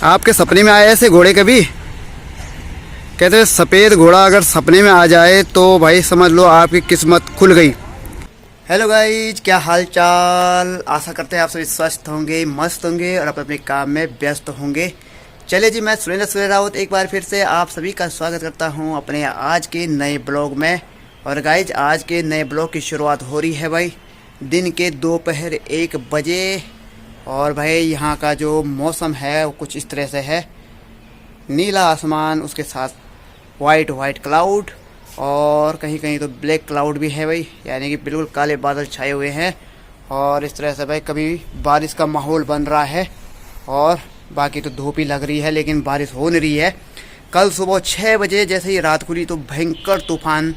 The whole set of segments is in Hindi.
आपके सपने में आए ऐसे घोड़े कभी? कहते हैं सफ़ेद घोड़ा अगर सपने में आ जाए तो भाई समझ लो आपकी किस्मत खुल गई। हेलो गाइज, क्या हाल चाल? आशा करते हैं आप सभी स्वस्थ होंगे, मस्त होंगे और अपने काम में व्यस्त होंगे। चलिए जी, मैं सुरेंद्र राउत एक बार फिर से आप सभी का स्वागत करता हूं अपने आज के नए ब्लॉग में। और गाइज, आज के नए ब्लॉग की शुरुआत हो रही है भाई दिन के दोपहर 1 बजे। और भाई यहाँ का जो मौसम है वो कुछ इस तरह से है, नीला आसमान, उसके साथ वाइट क्लाउड और कहीं कहीं तो ब्लैक क्लाउड भी है भाई, यानी कि बिल्कुल काले बादल छाए हुए हैं। और इस तरह से भाई कभी बारिश का माहौल बन रहा है और बाकी तो धूप ही लग रही है, लेकिन बारिश हो नहीं रही है। कल सुबह 6 बजे जैसे ही रात खुली तो भयंकर तूफान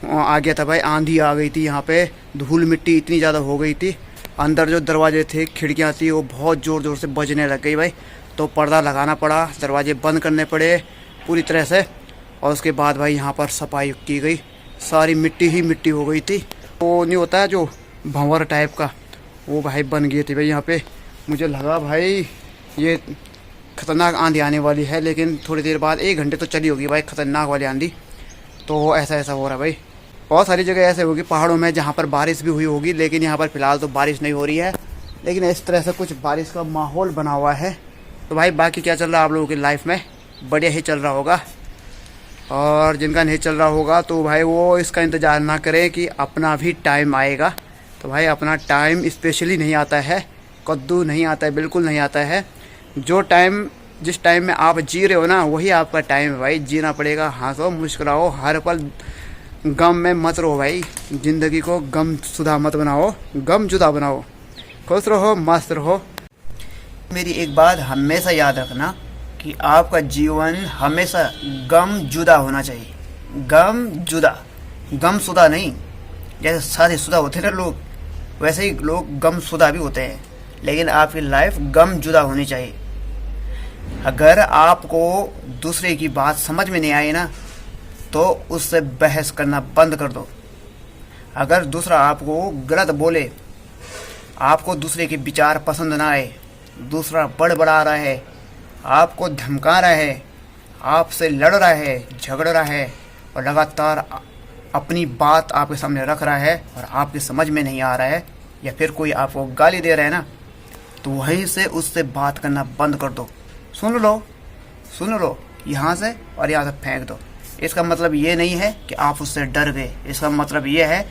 आ गया था भाई, आंधी आ गई थी। यहाँ पे धूल मिट्टी इतनी ज़्यादा हो गई थी, अंदर जो दरवाजे थे खिड़कियाँ थी वो बहुत ज़ोर से बजने लग गई भाई। तो पर्दा लगाना पड़ा, दरवाजे बंद करने पड़े पूरी तरह से। और उसके बाद भाई यहाँ पर सफाई की गई, सारी मिट्टी ही मिट्टी हो गई थी। वो नहीं होता है जो भंवर टाइप का, वो भाई बन गई थी भाई यहाँ पे। मुझे लगा भाई ये ख़तरनाक आंधी आने वाली है, लेकिन थोड़ी देर बाद 1 घंटे तो चली होगी भाई ख़तरनाक वाली आंधी। तो ऐसा हो रहा है भाई। बहुत सारी जगह ऐसे होगी पहाड़ों में जहाँ पर बारिश भी हुई होगी, लेकिन यहाँ पर फ़िलहाल तो बारिश नहीं हो रही है। लेकिन इस तरह से कुछ बारिश का माहौल बना हुआ है। तो भाई बाकी क्या चल रहा है आप लोगों की लाइफ में? बढ़िया ही चल रहा होगा। और जिनका नहीं चल रहा होगा तो भाई वो इसका इंतज़ार ना करें कि अपना भी टाइम आएगा। तो भाई अपना टाइम स्पेशली नहीं आता है, कद्दू नहीं आता है, बिल्कुल नहीं आता है। जो टाइम जिस टाइम में आप जी रहे हो ना, वही आपका टाइम है भाई। जीना पड़ेगा, हंसो मुस्कुराओ, हर पल गम में मत रहो भाई। ज़िंदगी को गम सुधा मत बनाओ, गम जुदा बनाओ। खुश रहो, मस्त रहो। मेरी एक बात हमेशा याद रखना कि आपका जीवन हमेशा गम जुदा होना चाहिए। गम जुदा, गम शुदा नहीं। जैसे शादीशुदा होते हैं ना लोग, वैसे ही लोग गम शुदा भी होते हैं। लेकिन आपकी लाइफ गम जुदा होनी चाहिए। अगर आपको दूसरे की बात समझ में नहीं आई ना, तो उससे बहस करना बंद कर दो। अगर दूसरा आपको गलत बोले, आपको दूसरे के विचार पसंद ना आए, दूसरा बड़बड़ा रहा है, आपको धमका रहा है, आपसे लड़ रहा है, झगड़ रहा है और लगातार अपनी बात आपके सामने रख रहा है और आपकी समझ में नहीं आ रहा है, या फिर कोई आपको गाली दे रहा है ना, तो वहीं से उससे बात करना बंद कर दो। सुन लो यहाँ से और यहाँ से फेंक दो। इसका मतलब ये नहीं है कि आप उससे डर गए, इसका मतलब ये है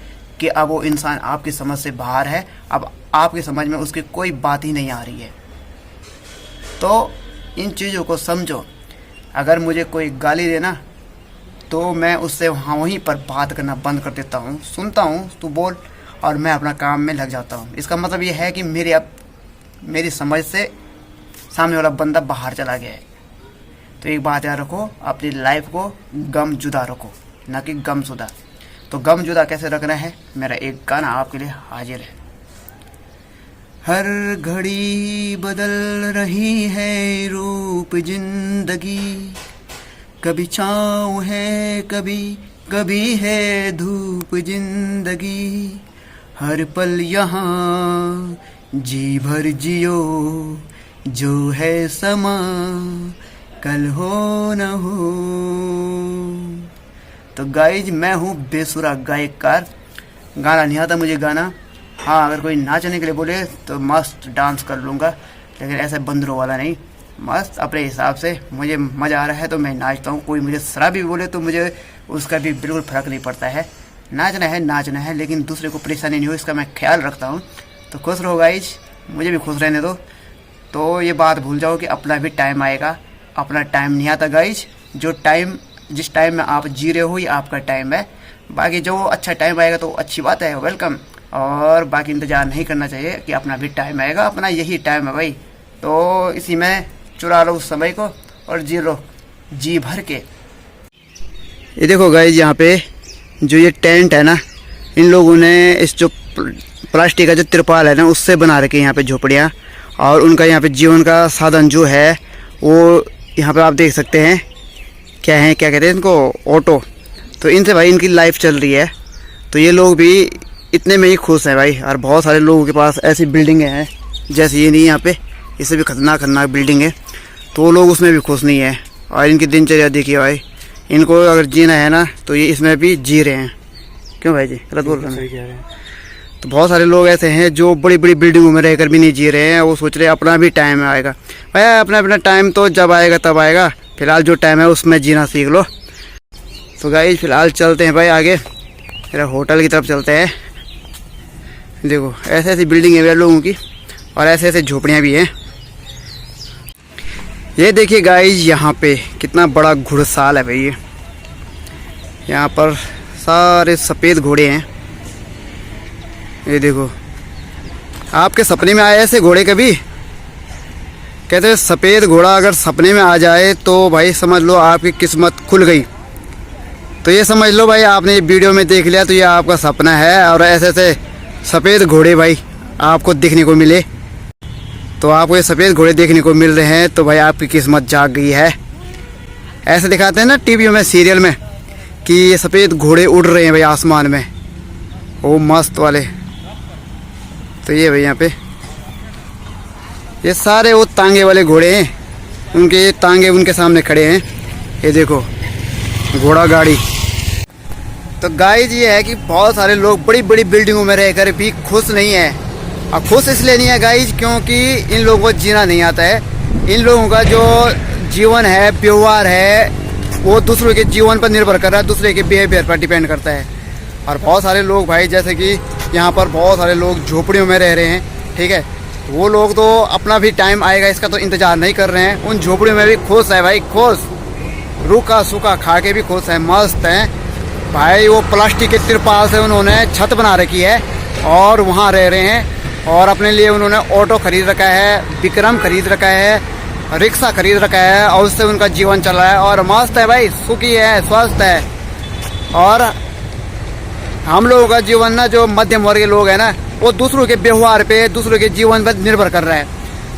कि अब वो इंसान आपकी समझ से बाहर है, अब आपकी समझ में उसकी कोई बात ही नहीं आ रही है। तो इन चीज़ों को समझो। अगर मुझे कोई गाली देना तो मैं उससे वहीं पर बात करना बंद कर देता हूँ, सुनता हूँ तू बोल, और मैं अपना काम में लग जाता हूँ। इसका मतलब ये है कि मेरी समझ से सामने वाला बंदा बाहर चला गया है। तो एक बात याद रखो, अपनी लाइफ को गम जुदा रखो, ना कि गम शुदा। तो गम जुदा कैसे रखना है, मेरा एक गाना आपके लिए हाजिर है। हर घड़ी बदल रही है रूप जिंदगी, कभी छाँव है कभी है धूप जिंदगी। हर पल यहाँ जी भर जियो, जो है समा कल हो न हो। तो गाइज, मैं हूँ बेसुरा गायककार, गाना नहीं आता मुझे गाना। हाँ, अगर कोई नाचने के लिए बोले तो मस्त डांस कर लूँगा, लेकिन ऐसे बंदरों वाला नहीं, मस्त अपने हिसाब से। मुझे मज़ा आ रहा है तो मैं नाचता हूँ। कोई मुझे शराबी बोले तो मुझे उसका भी बिल्कुल फ़र्क नहीं पड़ता है। नाचना है, लेकिन दूसरे को परेशानी नहीं हो, इसका मैं ख्याल रखता हूँ। तो खुश रहो गाइज, मुझे भी खुश रहने दो। तो ये बात भूल जाओ कि अपना भी टाइम आएगा। अपना टाइम नहीं आता गाइज। जिस टाइम में आप जी रहे हो ये आपका टाइम है। बाकी जो अच्छा टाइम आएगा तो अच्छी बात है, वेलकम। और बाकी इंतज़ार नहीं करना चाहिए कि अपना भी टाइम आएगा, अपना यही टाइम है भाई। तो इसी में चुरा लो उस समय को और जी लो जी भर के। ये देखो गाइज, यहाँ पे जो ये टेंट है ना, इन लोगों ने इस जो प्लास्टिक का जो तिरपाल है ना, उससे बना रखे यहाँ पे झोपड़ियाँ। और उनका यहाँ पे जीवन का साधन जो है वो यहाँ पे आप देख सकते हैं, क्या कहते हैं इनको, ऑटो। तो इनसे भाई इनकी लाइफ चल रही है। तो ये लोग भी इतने में ही खुश हैं भाई। और बहुत सारे लोगों के पास ऐसी बिल्डिंगें हैं, जैसे ये नहीं यहाँ पे, इससे भी खतरनाक बिल्डिंग है। तो लोग उसमें भी खुश नहीं है। और इनकी दिनचर्या देखिए भाई, इनको अगर जीना है ना तो ये इसमें भी जी रहे हैं। क्यों भाई जी, गलत बोल रहे हैं? तो बहुत सारे लोग ऐसे हैं जो बड़ी बड़ी बिल्डिंगों में रहकर भी नहीं जी रहे हैं। वो सोच रहे हैं अपना भी टाइम आएगा। भाई अपना अपना टाइम तो जब आएगा तब आएगा, फिलहाल जो टाइम है उसमें जीना सीख लो। तो गाइस फिलहाल चलते हैं भाई आगे, मेरा होटल की तरफ चलते हैं। देखो ऐसे ऐसी बिल्डिंग है लोगों की, और ऐसे ऐसे झोपड़ियाँ भी हैं। ये देखिए गाइस यहाँ पे कितना बड़ा घुड़साल है भाई। यहाँ पर सारे सफ़ेद घोड़े हैं। ये देखो, आपके सपने में आए ऐसे घोड़े कभी? कहते हैं सफ़ेद घोड़ा अगर सपने में आ जाए तो भाई समझ लो आपकी किस्मत खुल गई। तो ये समझ लो भाई, आपने ये वीडियो में देख लिया तो ये आपका सपना है। और ऐसे ऐसे सफ़ेद घोड़े भाई आपको देखने को मिले, तो आपको ये सफ़ेद घोड़े देखने को मिल रहे हैं तो भाई आपकी किस्मत जाग गई है। ऐसे दिखाते हैं ना टीवी में, सीरियल में, कि ये सफ़ेद घोड़े उड़ रहे हैं भाई आसमान में, वो मस्त वाले। तो ये भाई यहाँ पे ये सारे वो तांगे वाले घोड़े हैं, उनके ये तांगे उनके सामने खड़े हैं। ये देखो घोड़ा गाड़ी। तो गाइस ये है कि बहुत सारे लोग बड़ी बड़ी बिल्डिंगों में रहकर भी खुश नहीं है। और खुश इसलिए नहीं है गाइस क्योंकि इन लोगों को जीना नहीं आता है। इन लोगों का जो जीवन है, व्यवहार है, वो दूसरों के जीवन पर निर्भर कर रहा है, दूसरे के बिहेवियर पर डिपेंड करता है। और बहुत सारे लोग भाई, जैसे कि यहाँ पर बहुत सारे लोग झोपड़ियों में रह रहे हैं, ठीक है, वो लोग तो अपना भी टाइम आएगा इसका तो इंतज़ार नहीं कर रहे हैं। उन झोपड़ियों में भी खुश है भाई, खुश, रूखा सूखा खा के भी खुश है, मस्त हैं भाई। वो प्लास्टिक के तिरपाल से उन्होंने छत बना रखी है और वहाँ रह रहे हैं। और अपने लिए उन्होंने ऑटो खरीद रखा है, विक्रम खरीद रखा है, रिक्शा खरीद रखा है, और उससे उनका जीवन चल रहा है और मस्त है भाई, सुखी है, स्वस्थ है। और हम लोगों का जीवन ना, जो मध्यम वर्ग के लोग हैं ना, वो दूसरों के व्यवहार पे, दूसरों के जीवन पर निर्भर कर रहा है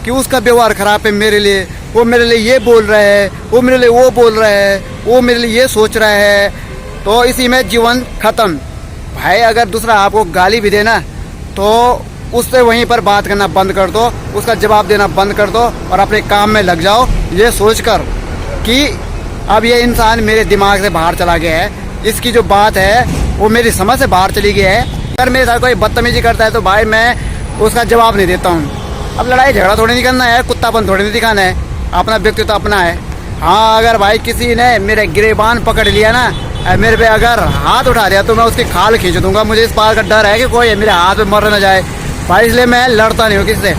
कि उसका व्यवहार खराब है मेरे लिए, वो मेरे लिए ये बोल रहा है, वो मेरे लिए वो बोल रहा है, वो मेरे लिए ये सोच रहा है, तो इसी में जीवन खत्म। भाई अगर दूसरा आपको गाली भी देना तो उससे वहीं पर बात करना बंद कर दो, उसका जवाब देना बंद कर दो और अपने काम में लग जाओ, ये सोचकर कि अब ये इंसान मेरे दिमाग से बाहर चला गया है, इसकी जो बात है वो मेरी समझ से बाहर चली गई है। अगर मेरे साथ कोई बदतमीजी करता है तो भाई मैं उसका जवाब नहीं देता हूँ। अब लड़ाई झगड़ा थोड़ी नहीं करना है, कुत्तापन थोड़ी नहीं दिखाना है, अपना व्यक्तित्व तो अपना है। हाँ अगर भाई किसी ने मेरे गिरेबान पकड़ लिया ना, मेरे पे अगर हाथ उठा दिया तो मैं उसकी खाल खींच दूंगा। मुझे इस बात का डर है कि कोई मेरे हाथ में मर न जाए भाई, इसलिए मैं लड़ता नहीं हूँ किसी से,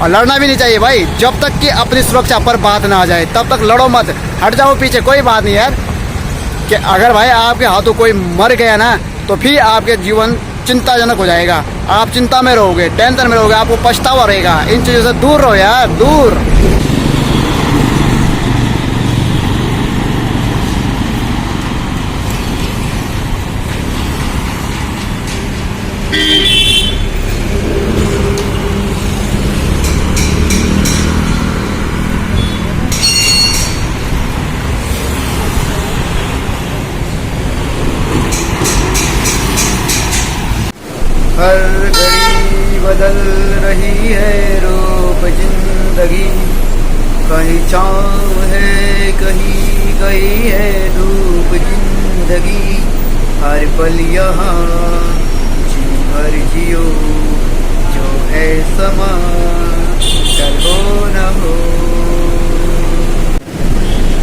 और लड़ना भी नहीं चाहिए भाई। जब तक कि अपनी सुरक्षा पर बात ना आ जाए तब तक लड़ो मत, हट जाओ पीछे, कोई बात नहीं यार। कि अगर भाई आपके हाथों कोई मर गया ना तो फिर आपके जीवन चिंताजनक हो जाएगा, आप चिंता में रहोगे, टेंशन में रहोगे, आपको पछतावा रहेगा। इन चीज़ों से दूर रहो यार, दूर। हर घड़ी बदल रही है रूप जिंदगी, कहीं छाँव है कहीं गई है धूप जिंदगी। हर पल यहाँ जी भर जियो, जो है समा कल हो न हो।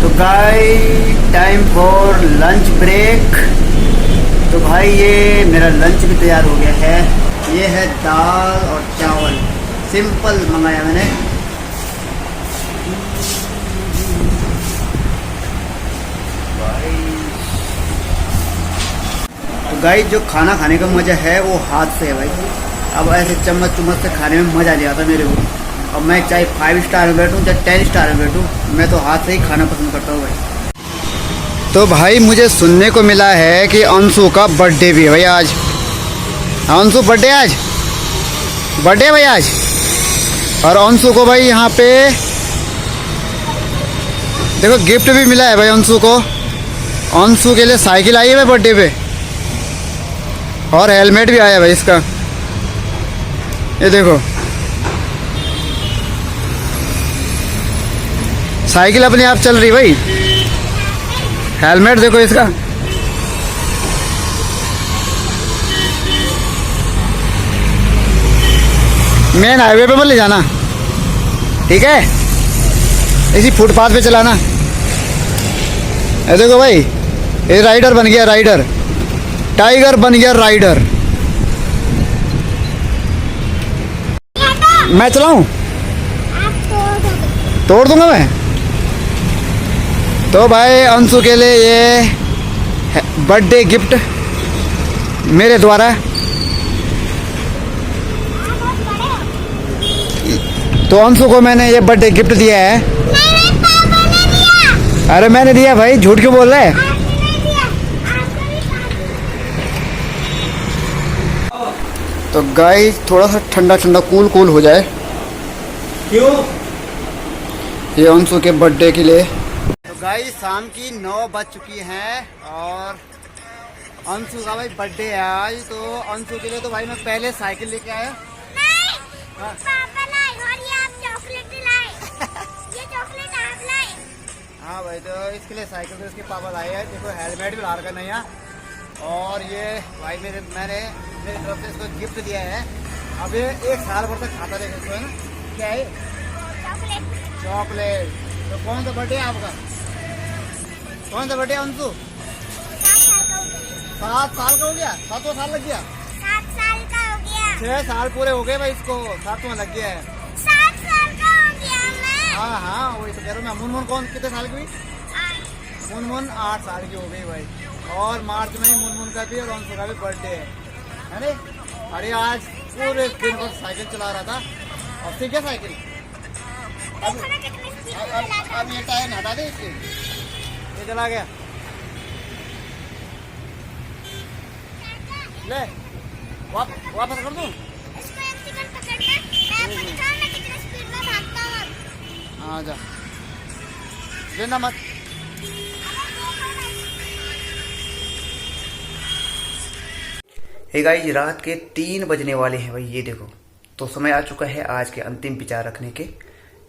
तो guys time for lunch break. तो भाई ये मेरा लंच भी तैयार हो गया है। ये है दाल और चावल, सिंपल मंगाया मैंने। तो गाइस जो खाना खाने का मज़ा है वो हाथ से है भाई। अब ऐसे चम्मच से खाने में मज़ा नहीं आता मेरे को। और मैं चाहे 5 स्टार में बैठूँ चाहे 10 स्टार में बैठूँ, मैं तो हाथ से ही खाना पसंद करता हूँ भाई। तो भाई मुझे सुनने को मिला है कि अंशु का बर्थडे भी है भाई आज। अंशु बर्थडे आज, बर्थडे भाई आज। और अंशु को भाई यहाँ पे देखो गिफ्ट भी मिला है भाई अंशु को। अंशु के लिए साइकिल आई है भाई बर्थडे पे, और हेलमेट भी आया भाई इसका, ये देखो। साइकिल अपने आप चल रही भाई। हेलमेट देखो इसका। मेन हाईवे पे मत ले जाना, ठीक है? इसी फुटपाथ पे चलाना। ये देखो भाई, ये राइडर बन गया, राइडर टाइगर बन गया, राइडर। मैं चलाऊं? तोड़ दूंगा मैं। तो भाई अंशु के लिए ये बर्थडे गिफ्ट मेरे द्वारा। तो अंशु को मैंने ये बर्थडे गिफ्ट दिया है। नहीं, पापा ने दिया। अरे मैंने दिया भाई, झूठ क्यों बोल रहे हैं? आपने नहीं दिया, आपको भी पापा। तो गाइस थोड़ा सा ठंडा ठंडा कूल कूल हो जाए, क्यों? ये अंशु के बर्थडे के लिए। तो गाइस शाम की 9 बज चुकी हैं और अंशु का भाई बर्थडे है आज। तो अंशु के लिए तो भाई मैं पहले साइकिल लेके आया। नहीं, हाँ। पापा लाए और ये आप चॉकलेट लाए। ये चॉकलेट आप लाए। हाँ भाई, तो इसके लिए साइकिल तो इसके पापा लाए हैं। देखो हेलमेट भी ला रखा नहीं है। और ये भाई मेरी तरफ से इसको गिफ्ट दिया है। अब ये 1 साल भर तक खाता रहेगा इसको, है ना? क्या है? चॉकलेट। चॉकलेट। तो कौन सा बर्थडे है आपका? कौन सा बर्थडे है अंशु? 7 साल का हो गया। 7 साल का हो गया? 7वां साल लग गया? 7 साल का हो गया। 6 साल पूरे हो गए भाई इसको, 7वां लग गया है। 7 साल का हो गया मैं। हाँ हाँ, वही तो कह रहा हूँ मैं। मुनमुन कौन कितने साल की हुई? 8। मुनमुन 8 साल की हो गई भाई। और मार्च में ही मुनमुन का भी और अंशु का भी बर्थडे है रे? अरे आज पूरे दिन भर साइकिल चला रहा था। अब सीख गया साइकिल। देखो ना कितनी स्पीड में चलाता अब ये टायर हटा दे इसके, ये चला गया। ले वापस कर दूं? इसको एक सेकंड पकड़ना। मैं आपको दिखाऊं ना कितनी स्पीड में भागता हूँ। हाँ जा, लेना मत। हे गाइस, रात के 3 बजने वाले हैं भाई, ये देखो। तो समय आ चुका है आज के अंतिम विचार रखने के।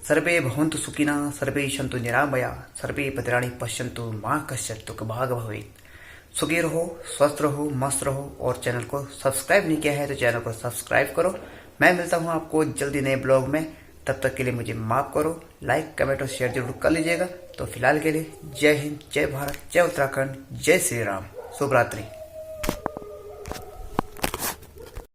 सर्वे भवन्तु सुखिनः, सर्वे सन्तु निरामया, सर्वे भद्राणि पश्यन्तु मा कश्चित् दुःखभाग् भवेत्। सुखी रहो, स्वस्थ रहो, मस्त रहो। और चैनल को सब्सक्राइब नहीं किया है तो चैनल को सब्सक्राइब करो। मैं मिलता हूँ आपको जल्दी नए ब्लॉग में। तब तक के लिए मुझे माफ करो। लाइक कमेंट और शेयर जरूर कर लीजिएगा। तो फिलहाल के लिए जय हिंद, जय भारत, जय उत्तराखंड, जय श्री राम। शुभ रात्रि।